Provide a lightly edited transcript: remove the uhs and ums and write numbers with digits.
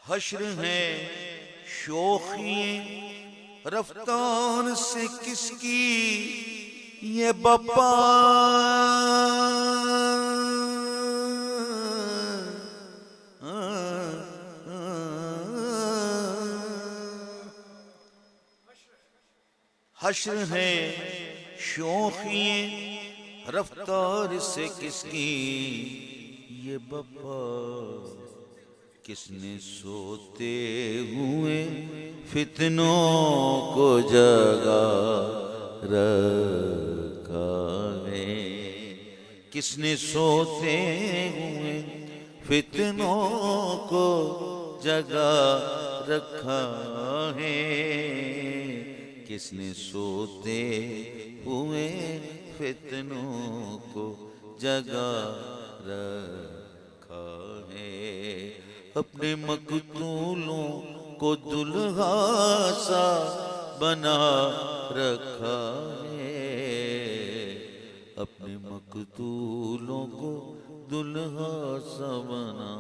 حشر ہیں شوخی رفتار سے کس کی یہ بپا حشر ہے شوخی رفتار سے کس کی یہ بپا کس نے سوتے ہوئے فتنوں کو جگا رکھا ہے کس نے سوتے ہوئے فتنوں کو جگا رکھا ہے کس نے سوتے ہوئے فتنوں کو جگا رکھا ہے اپنے مقتولوں کو دلہا سا بنا رکھا ہے اپنے مقتولوں کو دلہا سا بنا